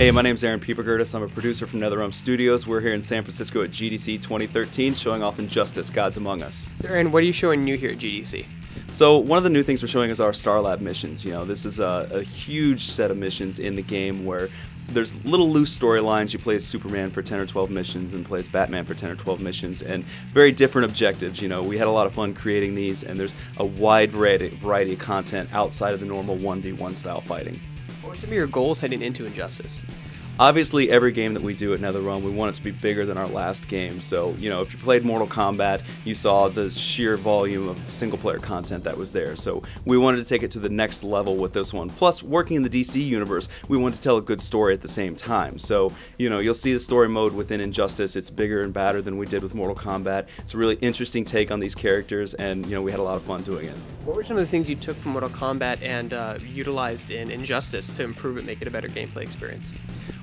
Hey, my name's Erin Piepergerdes. I'm a producer from NetherRealm Studios. We're here in San Francisco at GDC 2013 showing off Injustice: Gods Among Us. Erin, what are you showing new here at GDC? So one of the new things we're showing is our Star Lab missions. You know, this is a huge set of missions in the game where there's little loose storylines. You play as Superman for 10 or 12 missions and play as Batman for 10 or 12 missions, and very different objectives. You know, we had a lot of fun creating these, and there's a wide variety of content outside of the normal 1v1 style fighting. What were some of your goals heading into Injustice? Obviously, every game that we do at NetherRealm, we want it to be bigger than our last game. So, you know, if you played Mortal Kombat, you saw the sheer volume of single-player content that was there. So we wanted to take it to the next level with this one. Plus, working in the DC universe, we wanted to tell a good story at the same time. So, you know, you'll see the story mode within Injustice. It's bigger and badder than we did with Mortal Kombat. It's a really interesting take on these characters, and, you know, we had a lot of fun doing it. What were some of the things you took from Mortal Kombat and utilized in Injustice to improve it, make it a better gameplay experience?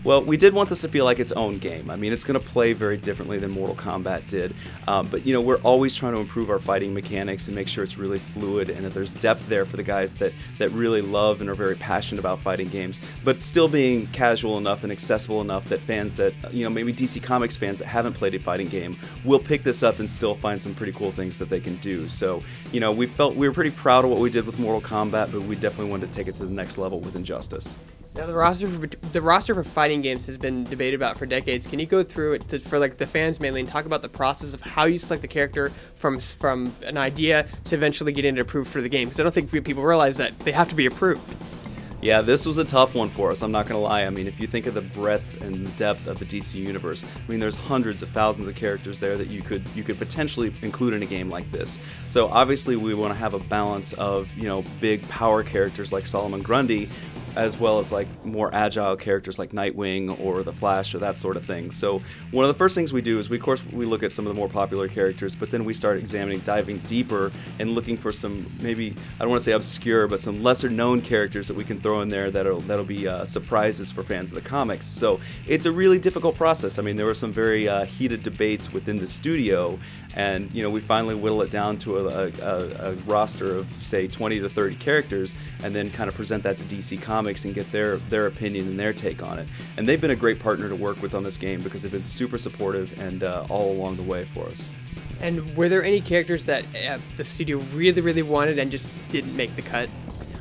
Well, we did want this to feel like its own game. I mean, it's going to play very differently than Mortal Kombat did, but you know, we're always trying to improve our fighting mechanics and make sure it's really fluid and that there's depth there for the guys that really love and are very passionate about fighting games, but still being casual enough and accessible enough that fans that, you know, maybe DC Comics fans that haven't played a fighting game will pick this up and still find some pretty cool things that they can do. So, you know, we were pretty proud of what we did with Mortal Kombat, but we definitely wanted to take it to the next level with Injustice. Now, the roster for fighting games has been debated about for decades. Can you go through it for like the fans mainly and talk about the process of how you select a character from an idea to eventually getting it approved for the game? Because I don't think people realize that they have to be approved. Yeah, this was a tough one for us, I'm not going to lie. I mean, if you think of the breadth and depth of the DC universe, I mean, there's hundreds of thousands of characters there that you could potentially include in a game like this. So obviously we want to have a balance of, you know, big power characters like Solomon Grundy, as well as like more agile characters like Nightwing or the Flash or that sort of thing. So one of the first things we do is we look at some of the more popular characters, but then we start diving deeper and looking for some, maybe, I don't want to say obscure, but some lesser known characters that we can throw in there that'll be surprises for fans of the comics. So it's a really difficult process. I mean, there were some very heated debates within the studio, and you know, we finally whittle it down to a roster of say 20 to 30 characters, and then kind of present that to DC Comics and get their opinion and their take on it. And they've been a great partner to work with on this game because they've been super supportive and all along the way for us. And were there any characters that the studio really wanted and just didn't make the cut?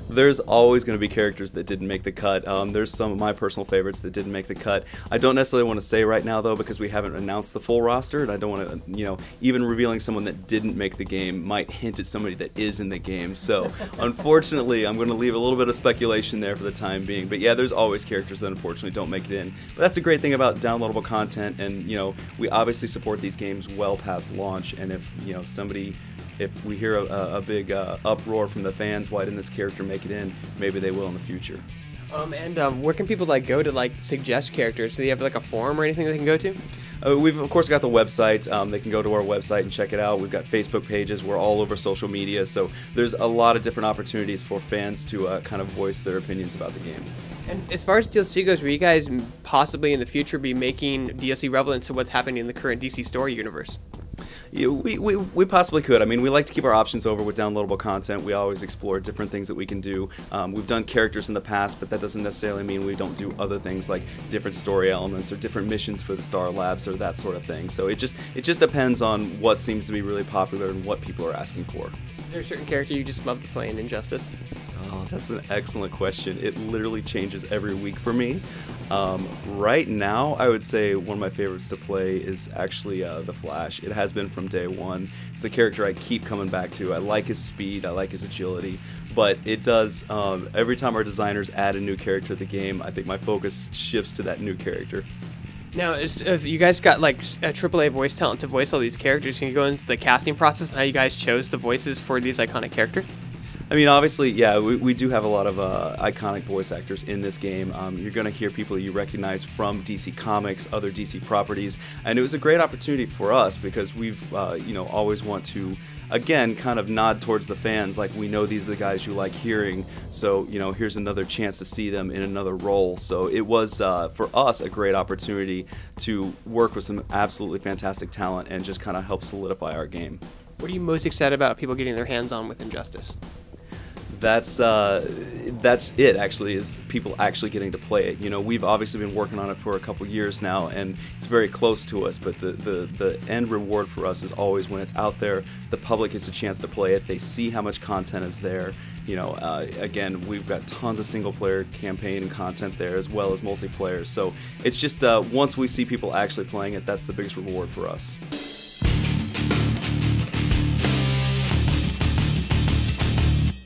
There's always going to be characters that didn't make the cut. There's some of my personal favorites that didn't make the cut. I don't necessarily want to say right now, though, because we haven't announced the full roster, and I don't want to, you know, even revealing someone that didn't make the game might hint at somebody that is in the game. So, unfortunately, I'm going to leave a little bit of speculation there for the time being. But yeah, there's always characters that unfortunately don't make it in. But that's a great thing about downloadable content, and you know, we obviously support these games well past launch. And if, you know, if we hear a big uproar from the fans, why didn't this character make it in? Maybe they will in the future. Where can people like go to like suggest characters? Do they have like a forum or anything they can go to? We've of course got the website. They can go to our website and check it out. We've got Facebook pages. We're all over social media, so there's a lot of different opportunities for fans to kind of voice their opinions about the game. And as far as DLC goes, will you guys possibly in the future be making DLC relevant to what's happening in the current DC story universe? Yeah, we possibly could. I mean, we like to keep our options over with downloadable content. We always explore different things that we can do. We've done characters in the past, but that doesn't necessarily mean we don't do other things like different story elements or different missions for the Star Labs or that sort of thing. So it just depends on what seems to be really popular and what people are asking for. Is there a certain character you just love to play in Injustice? Oh, that's an excellent question. It literally changes every week for me. Right now, I would say one of my favorites to play is actually the Flash. It has been from day one. It's the character I keep coming back to. I like his speed, I like his agility, but it does, every time our designers add a new character to the game, I think my focus shifts to that new character. Now, if you guys got like a AAA voice talent to voice all these characters, can you go into the casting process and how you guys chose the voices for these iconic characters? I mean, obviously, yeah, we do have a lot of iconic voice actors in this game. You're going to hear people you recognize from DC Comics, other DC properties, and it was a great opportunity for us because we've, you know, always want to, again, kind of nod towards the fans, like we know these are the guys you like hearing, so, you know, here's another chance to see them in another role. So it was, for us, a great opportunity to work with some absolutely fantastic talent and just kind of help solidify our game. What are you most excited about people getting their hands on with Injustice? That's that's it, actually, is people actually getting to play it. You know, we've obviously been working on it for a couple years now, and it's very close to us, but the end reward for us is always when it's out there, the public gets a chance to play it, they see how much content is there. You know, again, we've got tons of single-player campaign and content there, as well as multiplayer. So it's just once we see people actually playing it, that's the biggest reward for us.